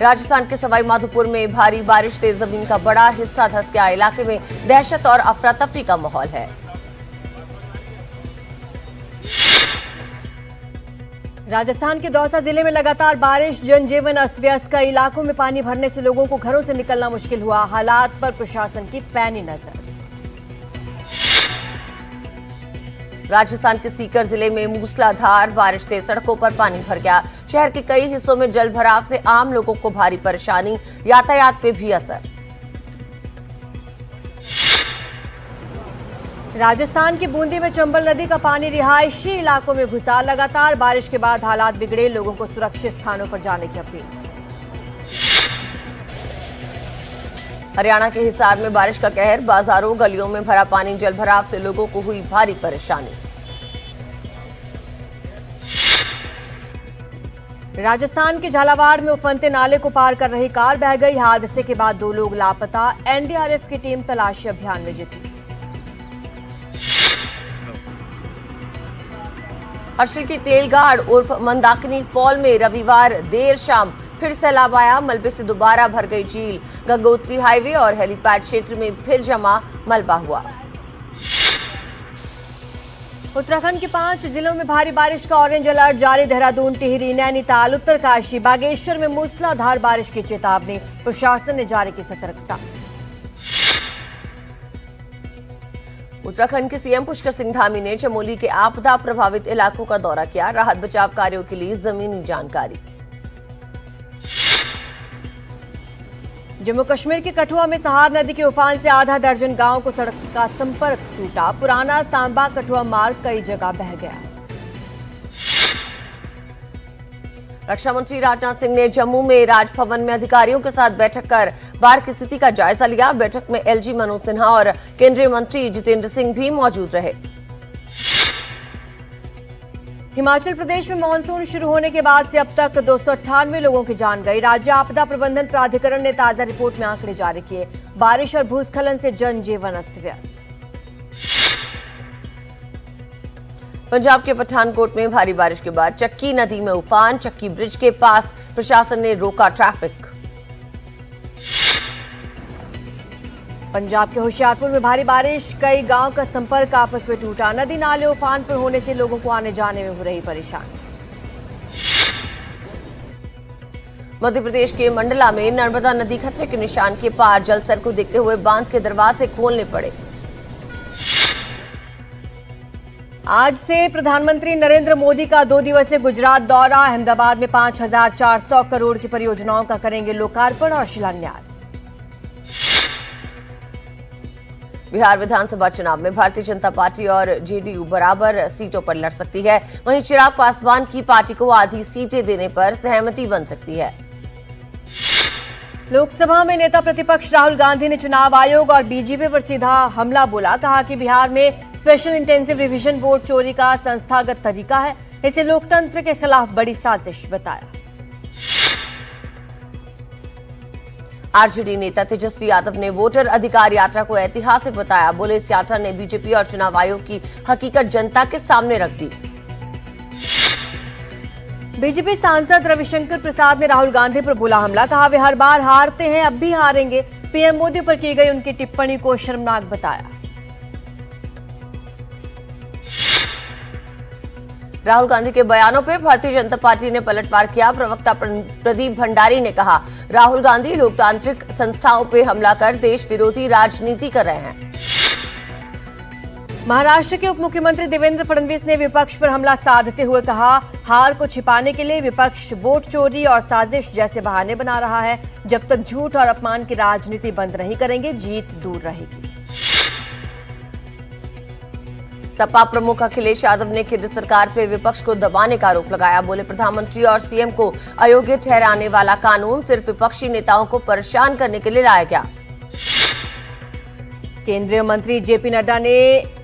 राजस्थान के सवाई माधोपुर में भारी बारिश से जमीन का बड़ा हिस्सा धंस गया। इलाके में दहशत और अफरा तफरी का माहौल है। राजस्थान के दौसा जिले में लगातार बारिश, जनजीवन अस्त व्यस्त। कई इलाकों में पानी भरने से लोगों को घरों से निकलना मुश्किल हुआ। हालात पर प्रशासन की पैनी नजर। राजस्थान के सीकर जिले में मूसलाधार बारिश से सड़कों पर पानी भर गया। शहर के कई हिस्सों में जल भराव से आम लोगों को भारी परेशानी, यातायात पे भी असर। राजस्थान की बूंदी में चंबल नदी का पानी रिहायशी इलाकों में घुसा। लगातार बारिश के बाद हालात बिगड़े, लोगों को सुरक्षित स्थानों पर जाने की अपील। हरियाणा के हिसार में बारिश का कहर, बाजारों गलियों में भरा पानी, जल भराव से लोगों को हुई भारी परेशानी। राजस्थान के झालावाड़ में उफनते नाले को पार कर रही कार बह गई। हादसे के बाद 2 लोग लापता। एनडीआरएफ की टीम तलाशी अभियान में जुटी। हर्षिल की तेलगाड़ उर्फ मंदाकिनी फॉल में रविवार देर शाम फिर सैलाब आया। मलबे से दोबारा भर गई झील। गंगोत्री हाईवे और हेलीपैड क्षेत्र में फिर जमा मलबा हुआ। उत्तराखंड के 5 जिलों में भारी बारिश का ऑरेंज अलर्ट जारी। देहरादून, टिहरी, नैनीताल, उत्तरकाशी, बागेश्वर में मूसलाधार बारिश की चेतावनी। प्रशासन ने जारी की सतर्कता। उत्तराखंड के सीएम पुष्कर सिंह धामी ने चमोली के आपदा प्रभावित इलाकों का दौरा किया। राहत बचाव कार्यों के लिए जमीनी जानकारी। जम्मू कश्मीर के कठुआ में सहार नदी के उफान से आधा दर्जन गांव को सड़क का संपर्क टूटा। पुराना सांबा कठुआ मार्ग कई जगह बह गया। रक्षा मंत्री राजनाथ सिंह ने जम्मू में राजभवन में अधिकारियों के साथ बैठक कर बाढ़ की स्थिति का जायजा लिया। बैठक में एलजी मनोज सिन्हा और केंद्रीय मंत्री जितेंद्र सिंह भी मौजूद रहे। हिमाचल प्रदेश में मानसून शुरू होने के बाद से अब तक 298 लोगों की जान गई। राज्य आपदा प्रबंधन प्राधिकरण ने ताजा रिपोर्ट में आंकड़े जारी किए। बारिश और भूस्खलन से जनजीवन अस्त व्यस्त। पंजाब के पठानकोट में भारी बारिश के बाद चक्की नदी में उफान। चक्की ब्रिज के पास प्रशासन ने रोका ट्रैफिक। पंजाब के होशियारपुर में भारी बारिश, कई गांव का संपर्क आपस में टूटा। नदी नाले उफान पर होने से लोगों को आने जाने में हो रही परेशानी। मध्य प्रदेश के मंडला में नर्मदा नदी खतरे के निशान के पार। जलस्तर को देखते हुए बांध के दरवाजे खोलने पड़े। आज से प्रधानमंत्री नरेंद्र मोदी का 2 दिवसीय गुजरात दौरा। अहमदाबाद में 5400 करोड़ की परियोजनाओं का करेंगे लोकार्पण और शिलान्यास। बिहार विधानसभा चुनाव में भारतीय जनता पार्टी और जेडीयू बराबर सीटों पर लड़ सकती है। वहीं चिराग पासवान की पार्टी को आधी सीटें देने पर सहमति बन सकती है। लोकसभा में नेता प्रतिपक्ष राहुल गांधी ने चुनाव आयोग और बीजेपी पर सीधा हमला बोला। कहा कि बिहार में स्पेशल इंटेंसिव रिवीजन वोट चोरी का संस्थागत तरीका है। इसे लोकतंत्र के खिलाफ बड़ी साजिश बताया। आरजेडी नेता तेजस्वी यादव ने वोटर अधिकार यात्रा को ऐतिहासिक बताया। बोले इस यात्रा ने बीजेपी और चुनाव आयोग की हकीकत जनता के सामने रख दी। बीजेपी सांसद रविशंकर प्रसाद ने राहुल गांधी पर बोला हमला। कहा वे हर बार हारते हैं, अब भी हारेंगे। पीएम मोदी पर की गई उनकी टिप्पणी को शर्मनाक बताया। राहुल गांधी के बयानों पर भारतीय जनता पार्टी ने पलटवार किया। प्रवक्ता प्रदीप भंडारी ने कहा राहुल गांधी लोकतांत्रिक संस्थाओं पर हमला कर देश विरोधी राजनीति कर रहे हैं। महाराष्ट्र के उप मुख्यमंत्री देवेंद्र फडणवीस ने विपक्ष पर हमला साधते हुए कहा हार को छिपाने के लिए विपक्ष वोट चोरी और साजिश जैसे बहाने बना रहा है। जब तक झूठ और अपमान की राजनीति बंद नहीं करेंगे, जीत दूर रहेगी। सपा प्रमुख अखिलेश यादव ने केंद्र सरकार पर विपक्ष को दबाने का आरोप लगाया। बोले प्रधानमंत्री और सीएम को अयोग्य ठहराने वाला कानून सिर्फ विपक्षी नेताओं को परेशान करने के लिए लाया गया। केंद्रीय मंत्री जेपी नड्डा ने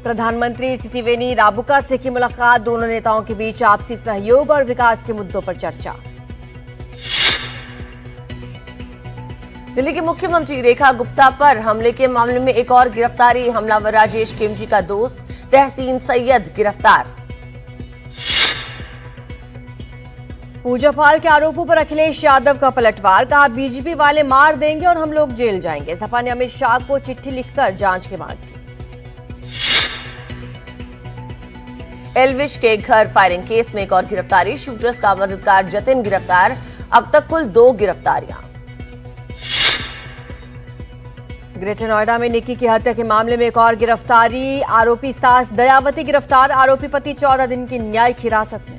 प्रधानमंत्री सिटिवेनी राबुका से की मुलाकात। दोनों नेताओं के बीच आपसी सहयोग और विकास के मुद्दों पर चर्चा। दिल्ली की मुख्यमंत्री रेखा गुप्ता पर हमले के मामले में एक और गिरफ्तारी। हमलावर राजेश खेमजी का दोस्त तहसीन सैयद गिरफ्तार। पूजा पाल के आरोपों पर अखिलेश यादव का पलटवार, कहा बीजेपी वाले मार देंगे और हम लोग जेल जाएंगे। सपा ने अमित शाह को चिट्ठी लिखकर जांच की मांग की। एलविश के घर फायरिंग केस में एक और गिरफ्तारी, शूटर्स का मददगार जतिन गिरफ्तार। अब तक कुल 2 गिरफ्तारियां। ग्रेटर नोएडा में निक्की की हत्या के मामले में एक और गिरफ्तारी, आरोपी सास दयावती गिरफ्तार, आरोपी पति 14 दिन की न्यायिक हिरासत में।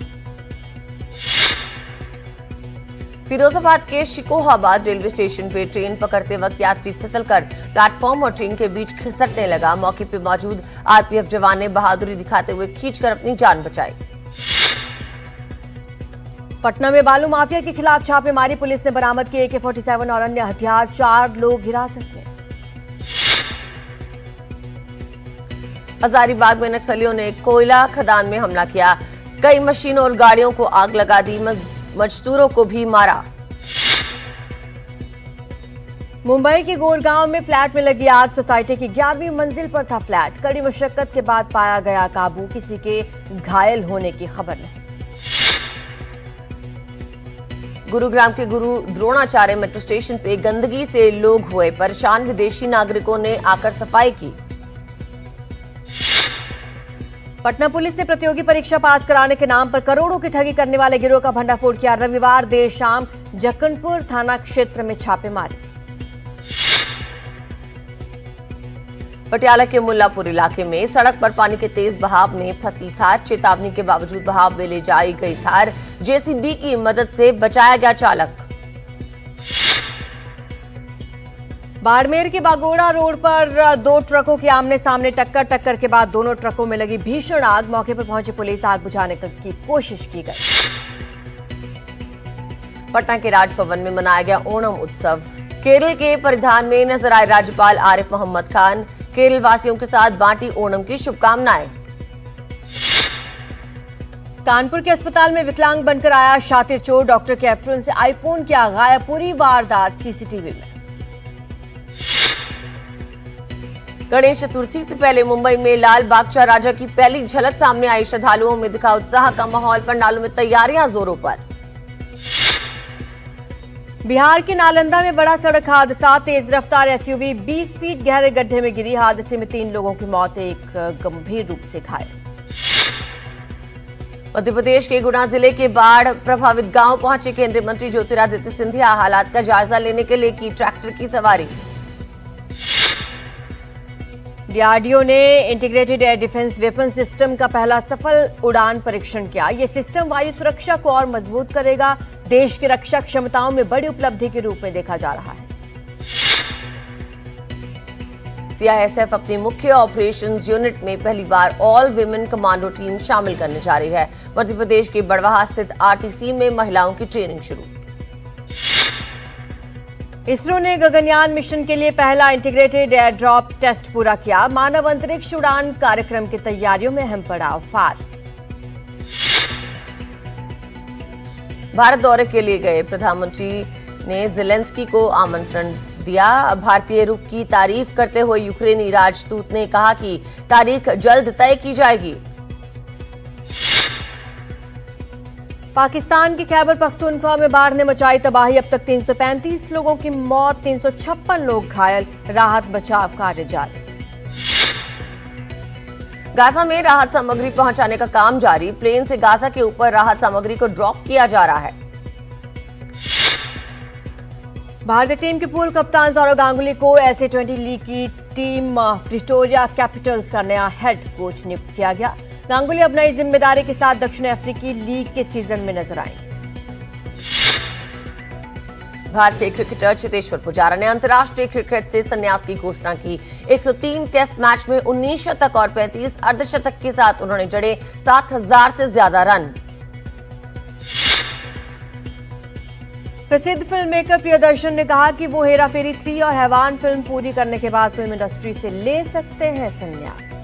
फिरोजाबाद के शिकोहाबाद रेलवे स्टेशन पे ट्रेन पकड़ते वक्त यात्री फिसलकर प्लेटफॉर्म और ट्रेन के बीच खिसकने लगा। मौके पे मौजूद आरपीएफ जवान ने बहादुरी दिखाते हुए खींचकर अपनी जान बचाई। पटना में बालू माफिया के खिलाफ छापेमारी, पुलिस ने बरामद किए AK-47 और अन्य हथियार, 4 लोग हिरासत में। हजारीबाग में नक्सलियों ने कोयला खदान में हमला किया, कई मशीनों और गाड़ियों को आग लगा दी, मजदूरों को भी मारा। मुंबई के गोरगांव में फ्लैट में लगी आग, सोसाइटी की 11वीं मंजिल पर था फ्लैट, कड़ी मुशक्कत के बाद पाया गया काबू, किसी के घायल होने की खबर नहीं। गुरुग्राम के गुरु द्रोणाचार्य मेट्रो स्टेशन पे गंदगी से लोग हुए परेशान, विदेशी नागरिकों ने आकर सफाई की। पटना पुलिस ने प्रतियोगी परीक्षा पास कराने के नाम पर करोड़ों की ठगी करने वाले गिरोह का भंडाफोड़ किया। रविवार देर शाम जक्कनपुर थाना क्षेत्र में छापेमारी। पटियाला के मुल्लापुर इलाके में सड़क पर पानी के तेज बहाव में फंसी थार, चेतावनी के बावजूद बहाव में ले जाई गई थार, जेसीबी की मदद से बचाया गया चालक। बाड़मेर के बागोड़ा रोड पर 2 ट्रकों की आमने सामने टक्कर के बाद दोनों ट्रकों में लगी भीषण आग, मौके पर पहुंची पुलिस, आग बुझाने की कोशिश की गई। पटना के राजभवन में मनाया गया ओणम उत्सव, केरल के परिधान में नजर आए राज्यपाल आरिफ मोहम्मद खान, केरल वासियों के साथ बांटी ओणम की शुभकामनाएं। कानपुर के अस्पताल में विकलांग बनकर आया शातिर चोर, डॉक्टर के एप्रोन से आईफोन किया गायब, पूरी वारदात सीसीटीवी में। गणेश चतुर्थी से पहले मुंबई में लाल बागचा राजा की पहली झलक सामने आई, श्रद्धालुओं में दिखा उत्साह का माहौल, पंडालों में तैयारियां जोरों पर। बिहार के नालंदा में बड़ा सड़क हादसा, तेज रफ्तार एसयूवी 20 फीट गहरे गड्ढे में गिरी, हादसे में 3 लोगों की मौत, एक गंभीर रूप से घायल। मध्य प्रदेश के गुना जिले के बाढ़ प्रभावित गांव पहुंचे केंद्रीय मंत्री ज्योतिरादित्य सिंधिया, हालात का जायजा लेने के लिए की ट्रैक्टर की सवारी। डीआरडीओ ने integrated air defence weapon system का पहला सफल उड़ान परीक्षण किया। यह सिस्टम वायु सुरक्षा को और मजबूत करेगा, देश की रक्षा क्षमताओं में बड़ी उपलब्धि के रूप में देखा जा रहा है। सीआईएसएफ अपनी मुख्य ऑपरेशंस यूनिट में पहली बार ऑल विमेन कमांडो टीम शामिल करने जा रही है। मध्य प्रदेश के बड़वाहा स्थित आरटीसी में महिलाओं की ट्रेनिंग शुरू। इसरो ने गगनयान मिशन के लिए पहला इंटीग्रेटेड एयर ड्रॉप टेस्ट पूरा किया, मानव अंतरिक्ष उड़ान कार्यक्रम की तैयारियों में अहम पड़ाव पार। भारत दौरे के लिए गए प्रधानमंत्री ने ज़ेलेंस्की को आमंत्रण दिया, भारतीय रुख की तारीफ करते हुए यूक्रेनी राजदूत ने कहा कि तारीख जल्द तय की जाएगी। पाकिस्तान के खैबर पख्तूनख्वा में बाढ़ ने मचाई तबाही, अब तक 335 लोगों की मौत, 356 लोग घायल, राहत बचाव कार्य जारी। गाजा में राहत सामग्री पहुंचाने का काम जारी, प्लेन से गाजा के ऊपर राहत सामग्री को ड्रॉप किया जा रहा है। भारतीय टीम के पूर्व कप्तान सौरव गांगुली को SA20 लीग की टीम प्रिटोरिया कैपिटल्स का नया हेड कोच नियुक्त किया गया। गांगुली अब नई जिम्मेदारी के साथ दक्षिण अफ्रीकी लीग के सीजन में नजर आएंगे। भारतीय क्रिकेटर चेतेश्वर पुजारा ने अंतर्राष्ट्रीय क्रिकेट से संन्यास की घोषणा की। 103 टेस्ट मैच में 19 शतक और 35 अर्धशतक के साथ उन्होंने जड़े 7000 से ज्यादा रन। प्रसिद्ध फिल्म मेकर प्रियदर्शन ने कहा कि वो हेरा फेरी 3 और हैवान फिल्म पूरी करने के बाद फिल्म इंडस्ट्री से ले सकते हैं संन्यास।